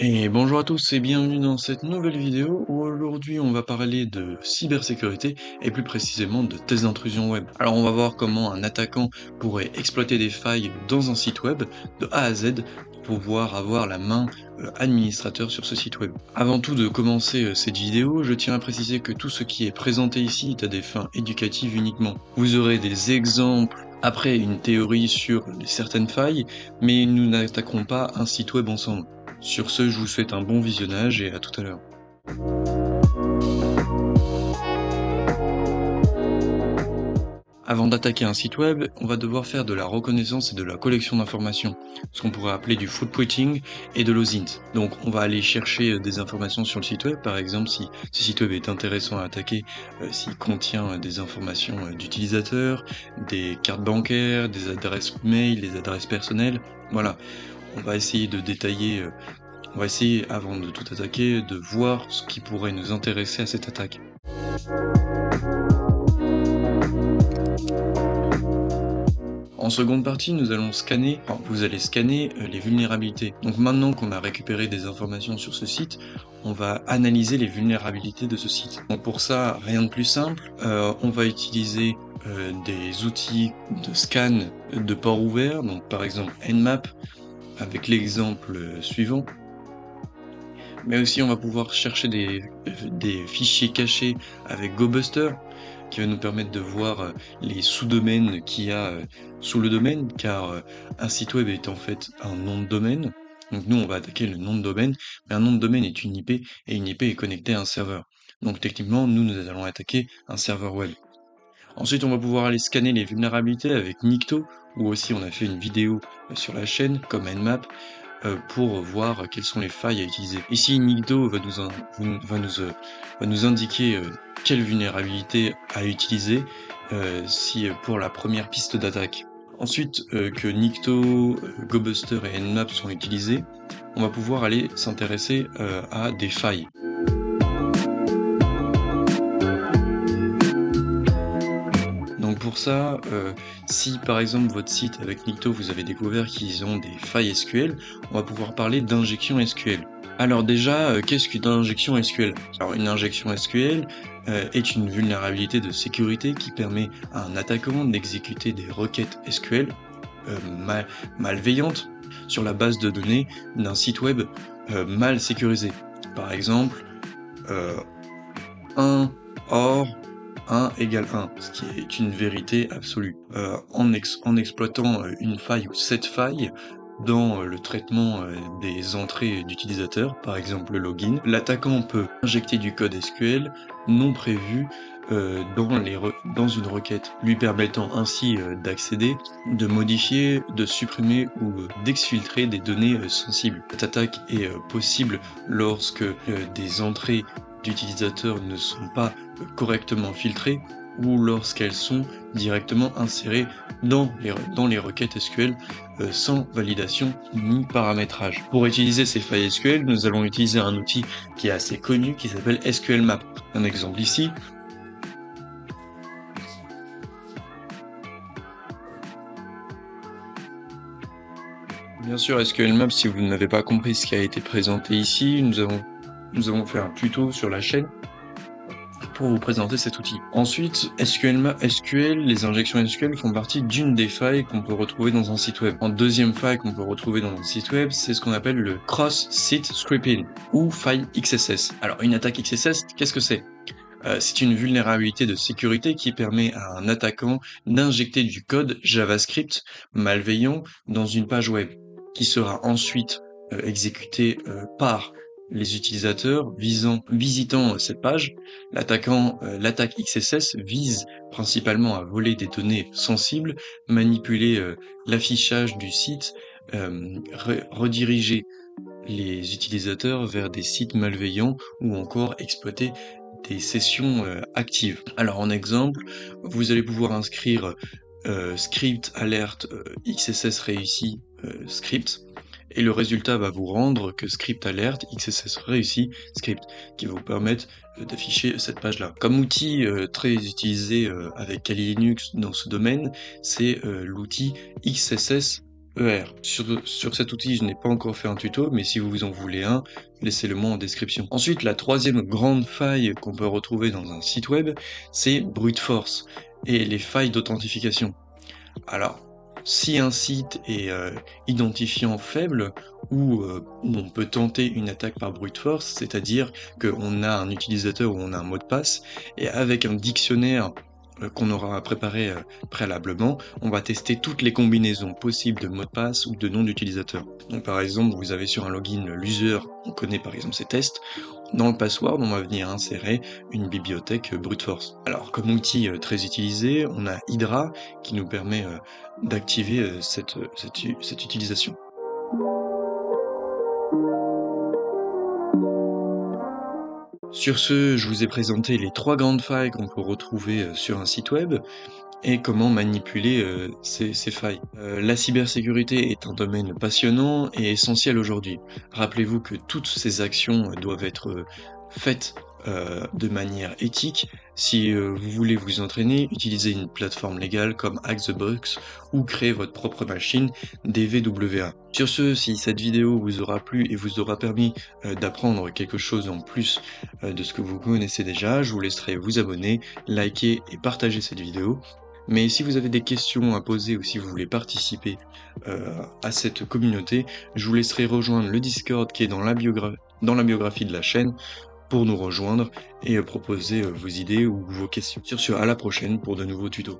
Et bonjour à tous et bienvenue dans cette nouvelle vidéo où aujourd'hui on va parler de cybersécurité et plus précisément de tests d'intrusion web. Alors on va voir comment un attaquant pourrait exploiter des failles dans un site web de A à Z pour pouvoir avoir la main administrateur sur ce site web. Avant tout de commencer cette vidéo, je tiens à préciser que tout ce qui est présenté ici est à des fins éducatives uniquement. Vous aurez des exemples après une théorie sur certaines failles, mais nous n'attaquerons pas un site web ensemble. Sur ce, je vous souhaite un bon visionnage et à tout à l'heure. Avant d'attaquer un site web, on va devoir faire de la reconnaissance et de la collection d'informations, ce qu'on pourrait appeler du footprinting et de l'OSINT. Donc on va aller chercher des informations sur le site web, par exemple si ce site web est intéressant à attaquer, s'il contient des informations d'utilisateurs, des cartes bancaires, des adresses mail, des adresses personnelles. Voilà, on va essayer de détailler on va essayer, avant de tout attaquer, de voir ce qui pourrait nous intéresser à cette attaque. En seconde partie, nous allons scanner, enfin, vous allez scanner les vulnérabilités. Donc maintenant qu'on a récupéré des informations sur ce site, on va analyser les vulnérabilités de ce site. Donc pour ça, rien de plus simple, on va utiliser des outils de scan de port ouvert, donc par exemple Nmap, avec l'exemple suivant. Mais aussi on va pouvoir chercher des fichiers cachés avec GoBuster, qui va nous permettre de voir les sous-domaines qu'il y a sous le domaine, car un site web est en fait un nom de domaine. Donc nous on va attaquer le nom de domaine, mais un nom de domaine est une IP, et une IP est connectée à un serveur. Donc techniquement, nous allons attaquer un serveur web. Ensuite, on va pouvoir aller scanner les vulnérabilités avec Nikto, ou aussi on a fait une vidéo sur la chaîne, comme Nmap, pour voir quelles sont les failles à utiliser. Ici, Nikto va nous indiquer quelle vulnérabilité à utiliser si pour la première piste d'attaque. Ensuite que Nikto, GoBuster et Nmap sont utilisés, on va pouvoir aller s'intéresser à des failles. Donc pour ça, si par exemple votre site avec Nikto vous avez découvert qu'ils ont des failles SQL, on va pouvoir parler d'injection SQL. Alors déjà, qu'est-ce qu'une injection SQL? Alors une injection SQL est une vulnérabilité de sécurité qui permet à un attaquant d'exécuter des requêtes SQL malveillantes sur la base de données d'un site web mal sécurisé. Par exemple, euh, 1 or 1 égale 1, ce qui est une vérité absolue. En exploitant une faille ou cette faille dans le traitement des entrées d'utilisateurs, par exemple le login, l'attaquant peut injecter du code SQL non prévu dans une requête, lui permettant ainsi d'accéder, de modifier, de supprimer ou d'exfiltrer des données sensibles. Cette attaque est possible lorsque des entrées d'utilisateurs ne sont pas correctement filtrées ou lorsqu'elles sont directement insérées dans les requêtes SQL sans validation ni paramétrage. Pour utiliser ces failles SQL, nous allons utiliser un outil qui est assez connu qui s'appelle SQLmap. Un exemple ici. Bien sûr, SQLmap, si vous n'avez pas compris ce qui a été présenté ici, nous avons fait un tuto sur la chaîne pour vous présenter cet outil. Ensuite, SQL, les injections SQL font partie d'une des failles qu'on peut retrouver dans un site web. En deuxième faille qu'on peut retrouver dans un site web, c'est ce qu'on appelle le cross-site scripting ou faille XSS. Alors, une attaque XSS, qu'est-ce que c'est? C'est une vulnérabilité de sécurité qui permet à un attaquant d'injecter du code JavaScript malveillant dans une page web, qui sera ensuite exécuté par les utilisateurs visitant cette page. L'attaque XSS vise principalement à voler des données sensibles, manipuler l'affichage du site, rediriger les utilisateurs vers des sites malveillants ou encore exploiter des sessions actives. Alors en exemple, vous allez pouvoir inscrire script alerte XSS réussi script et le résultat va vous rendre que script alerte XSS réussi script qui va vous permettre d'afficher cette page là. Comme outil très utilisé avec Kali Linux dans ce domaine, c'est l'outil XSS ER. Sur cet outil, je n'ai pas encore fait un tuto, mais si vous en voulez un, laissez-le moi en description. Ensuite, la troisième grande faille qu'on peut retrouver dans un site web, c'est brute force et les failles d'authentification. Alors, si un site est identifiant faible ou on peut tenter une attaque par brute force, c'est-à-dire qu'on a un utilisateur ou on a un mot de passe, et avec un dictionnaire qu'on aura préparé préalablement, on va tester toutes les combinaisons possibles de mots de passe ou de noms d'utilisateur. Donc par exemple, vous avez sur un login l'user, on connaît par exemple ses tests, dans le password, on va venir insérer une bibliothèque brute force. Alors, comme outil très utilisé, on a Hydra qui nous permet d'activer cette utilisation. Sur ce, je vous ai présenté les trois grandes failles qu'on peut retrouver sur un site web et comment manipuler ces failles. La cybersécurité est un domaine passionnant et essentiel aujourd'hui. Rappelez-vous que toutes ces actions doivent être faites de manière éthique. Si vous voulez vous entraîner, utilisez une plateforme légale comme Hack the Box ou créez votre propre machine DVWA. Sur ce, si cette vidéo vous aura plu et vous aura permis d'apprendre quelque chose en plus de ce que vous connaissez déjà, je vous laisserai vous abonner, liker et partager cette vidéo. Mais si vous avez des questions à poser ou si vous voulez participer à cette communauté, je vous laisserai rejoindre le Discord qui est dans dans la biographie de la chaîne pour nous rejoindre et proposer vos idées ou vos questions. Sur ce, à la prochaine pour de nouveaux tutos.